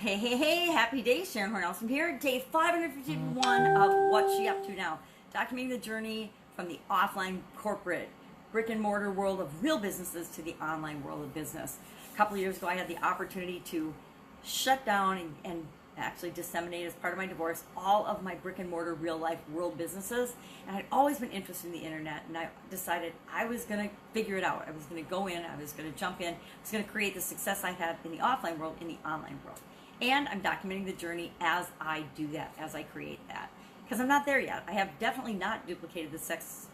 Hey, happy day, Sharon Horne-Ellstrom here. Day 551 of What's She Up To Now. Documenting the journey from the offline corporate brick and mortar world of real businesses to the online world of business. A couple of years ago, I had the opportunity to shut down and actually disseminate, as part of my divorce, all of my brick and mortar real life world businesses. And I'd always been interested in the internet, and I decided I was going to figure it out. I was going to go in, I was going to jump in, I was going to create the success I had in the offline world in the online world. And I'm documenting the journey as I do that, as I create that. Because I'm not there yet. I have definitely not duplicated the success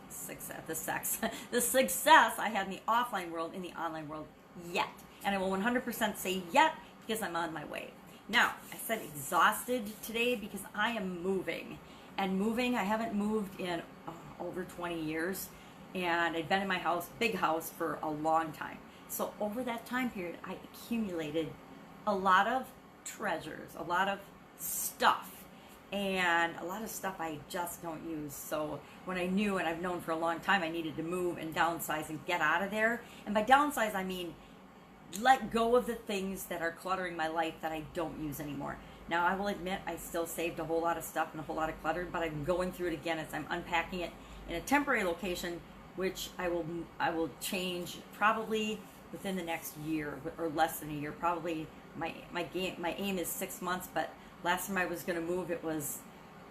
I had in the offline world in the online world yet. And I will 100% say yet because I'm on my way. Now, I said exhausted today because I am moving. And moving, I haven't moved in over 20 years. And I'd been in my house, big house, for a long time. So over that time period, I accumulated a lot of treasures, a lot of stuff, and a lot of stuff I just don't use. So when I knew, and I've known for a long time, I needed to move and downsize and get out of there. And by downsize, I mean let go of the things that are cluttering my life that I don't use anymore. Now, I will admit I still saved a whole lot of stuff and a whole lot of clutter, but I'm going through it again as I'm unpacking it in a temporary location, which I will change probably within the next year or less than a year. Probably my aim is 6 months, but last time I was going to move,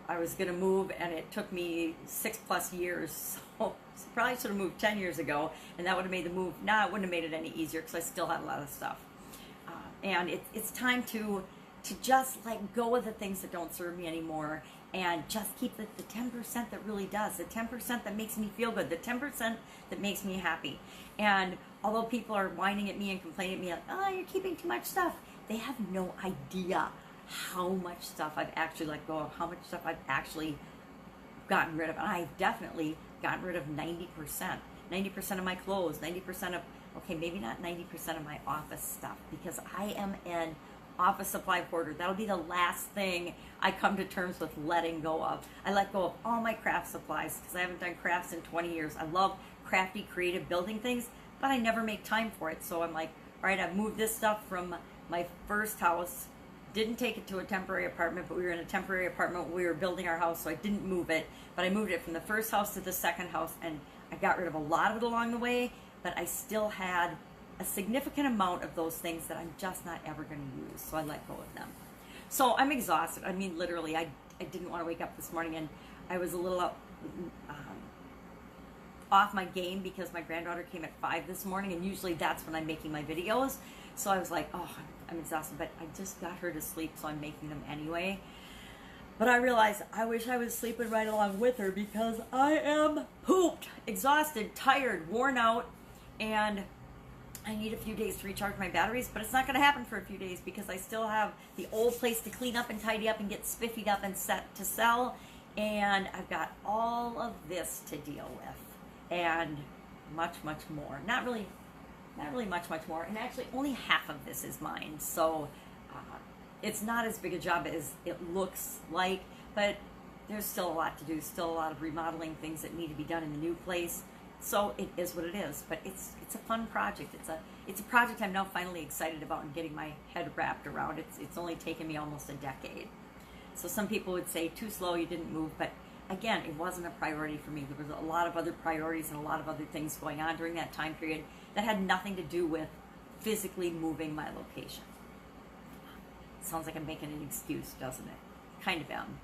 I was going to move and it took me 6+ years. So probably should have moved 10 years ago, and that would have made the move. Nah, it wouldn't have made it any easier because I still had a lot of stuff. And it's time to just let go of the things that don't serve me anymore, and just keep the 10% that really does, the 10% that makes me feel good, the 10% that makes me happy. And although people are whining at me and complaining at me like, oh, you're keeping too much stuff, they have no idea how much stuff I've actually let go of, how much stuff I've actually gotten rid of. And I've definitely gotten rid of 90%. 90% of my clothes, 90% of, okay, maybe not 90% of my office stuff, because I am an office supply hoarder. That'll be the last thing I come to terms with letting go of. I let go of all my craft supplies because I haven't done crafts in 20 years. I love crafty, creative building things, but I never make time for it. So I'm like, all right, I've moved this stuff from my first house. Didn't take it to a temporary apartment, but we were in a temporary apartment when we were building our house, so I didn't move it. But I moved it from the first house to the second house, and I got rid of a lot of it along the way, but I still had a significant amount of those things that I'm just not ever going to use, so I let go of them. So I'm exhausted. I mean, literally, I didn't want to wake up this morning, and I was a little off my game because my granddaughter came at 5 this morning, and usually that's when I'm making my videos. So I was like, oh, I'm exhausted, but I just got her to sleep, so I'm making them anyway. But I realized I wish I was sleeping right along with her because I am pooped, exhausted, tired, worn out, and I need a few days to recharge my batteries, but it's not going to happen for a few days because I still have the old place to clean up and tidy up and get spiffied up and set to sell, and I've got all of this to deal with, and much more. Not really much more, and actually only half of this is mine, so it's not as big a job as it looks like, but there's still a lot to do, still a lot of remodeling, things that need to be done in the new place. So it is what it is, but it's a fun project. It's a project I'm now finally excited about and getting my head wrapped around. It's only taken me almost a decade. So some people would say too slow, you didn't move, but again, it wasn't a priority for me. There was a lot of other priorities and a lot of other things going on during that time period that had nothing to do with physically moving my location. Sounds like I'm making an excuse, doesn't it? Kind of am.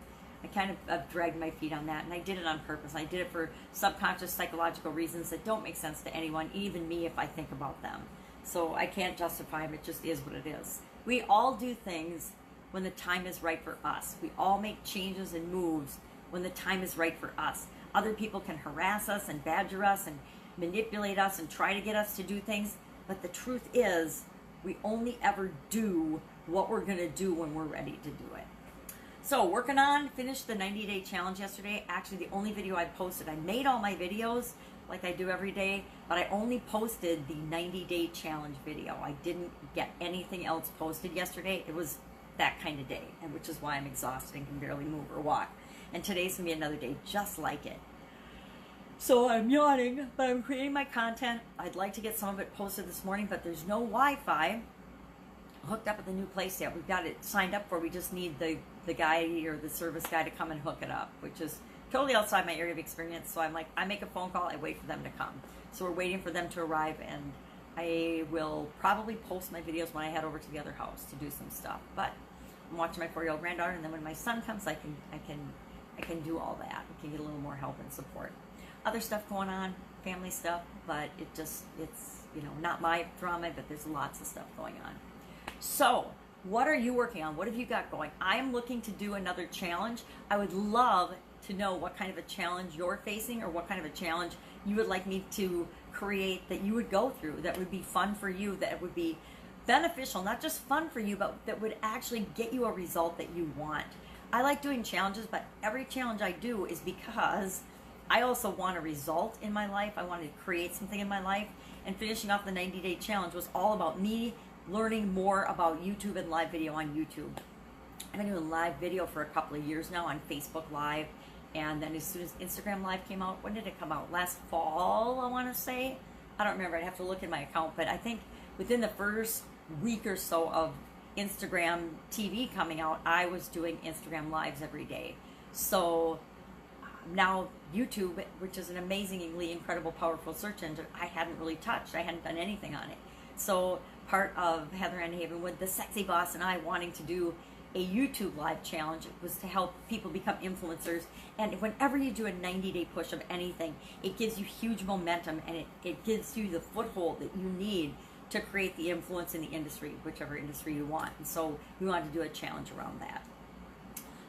I kind of dragged my feet on that, and I did it on purpose. I did it for subconscious psychological reasons that don't make sense to anyone, even me if I think about them. So I can't justify them. It just is what it is. We all do things when the time is right for us. We all make changes and moves when the time is right for us. Other people can harass us and badger us and manipulate us and try to get us to do things, but the truth is we only ever do what we're going to do when we're ready to do it. So working on, finished the 90-day challenge yesterday. Actually, the only video I posted, I made all my videos like I do every day, but I only posted the 90-day challenge video. I didn't get anything else posted yesterday. It was that kind of day, and which is why I'm exhausted and can barely move or walk. And today's gonna be another day just like it. So I'm yawning, but I'm creating my content. I'd like to get some of it posted this morning, but there's no Wi-Fi. hooked up with a new place yet. We've got it signed up for. We just need the guy or the service guy to come and hook it up, which is totally outside my area of experience. So I'm like, I make a phone call, I wait for them to come. So we're waiting for them to arrive, and I will probably post my videos when I head over to the other house to do some stuff. But I'm watching my 4-year-old granddaughter, and then when my son comes, I can do all that. I can get a little more help and support. Other stuff going on, family stuff, but it's not my drama, but there's lots of stuff going on. So, what are you working on? What have you got going? I am looking to do another challenge. I would love to know what kind of a challenge you're facing, or what kind of a challenge you would like me to create that you would go through, that would be fun for you, that would be beneficial, not just fun for you, but that would actually get you a result that you want. I like doing challenges, but every challenge I do is because I also want a result in my life. I want to create something in my life. And finishing off the 90-day challenge was all about me learning more about YouTube and live video on YouTube. I've been doing live video for a couple of years now on Facebook Live. And then as soon as Instagram Live came out, when did it come out? Last fall, I want to say. I don't remember. I'd have to look in my account. But I think within the first week or so of Instagram TV coming out, I was doing Instagram Lives every day. So now YouTube, which is an amazingly incredible, powerful search engine, I hadn't really touched. I hadn't done anything on it. So part of Heather Ann Havenwood, the sexy boss, and I wanting to do a YouTube live challenge was to help people become influencers. And whenever you do a 90-day push of anything, it gives you huge momentum, and it gives you the foothold that you need to create the influence in the industry, whichever industry you want. And so we wanted to do a challenge around that.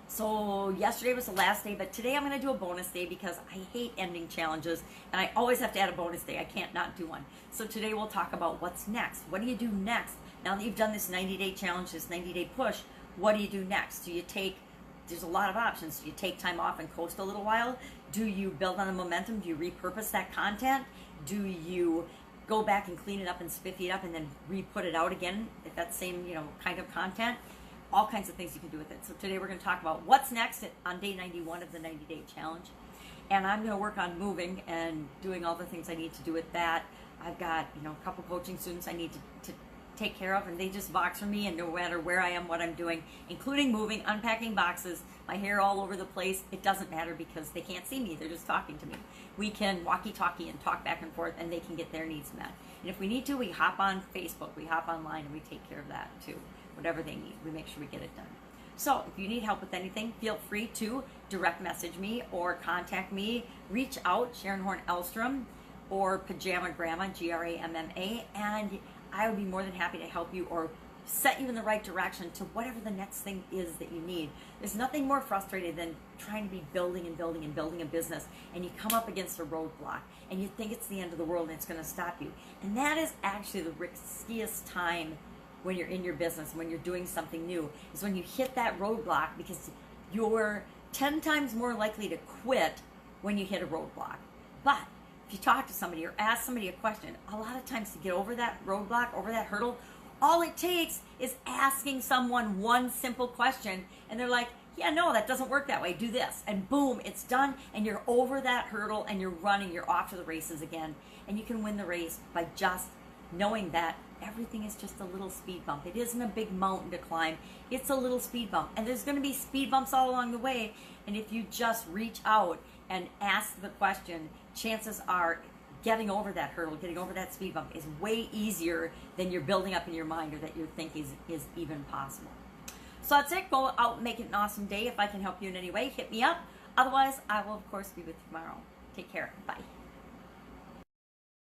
So yesterday was the last day, but today I'm going to do a bonus day because I hate ending challenges, and I always have to add a bonus day. I can't not do one. So today we'll talk about what's next. What do you do next? Now that you've done this 90-day challenge, this 90-day push, what do you do next? There's a lot of options. Do you take time off and coast a little while? Do you build on the momentum? Do you repurpose that content? Do you go back and clean it up and spiffy it up and then re-put it out again at that same, kind of content? All kinds of things you can do with it. So today we're going to talk about what's next on day 91 of the 90-day challenge. And I'm going to work on moving and doing all the things I need to do with that. I've got, a couple coaching students I need to take care of, and they just box for me, and no matter where I am, what I'm doing, including moving, unpacking boxes, my hair all over the place, it doesn't matter because they can't see me. They're just talking to me. We can walkie-talkie and talk back and forth, and they can get their needs met. And if we need to, we hop on Facebook, we hop online, and we take care of that too. Whatever they need, we make sure we get it done. So if you need help with anything, feel free to direct message me or contact me. Reach out, Sharon Horne-Ellstrom, or Pajama Grandma, Gramma, and I would be more than happy to help you or set you in the right direction to whatever the next thing is that you need. There's nothing more frustrating than trying to be building and building and building a business, and you come up against a roadblock and you think it's the end of the world and it's going to stop you. And that is actually the riskiest time when you're in your business, when you're doing something new, is when you hit that roadblock, because you're 10 times more likely to quit when you hit a roadblock. But if you talk to somebody or ask somebody a question, a lot of times to get over that roadblock, over that hurdle, all it takes is asking someone one simple question, and they're like, yeah, no, that doesn't work that way, do this, and boom, it's done, and you're over that hurdle, and you're running, you're off to the races again, and you can win the race by just knowing that everything is just a little speed bump. It isn't a big mountain to climb, it's a little speed bump, and there's going to be speed bumps all along the way, and if you just reach out and ask the question, chances are getting over that hurdle, getting over that speed bump is way easier than you're building up in your mind or that you think is even possible. So that's it. Go out and make it an awesome day. If I can help you in any way, hit me up. Otherwise, I will, of course, be with you tomorrow. Take care. Bye.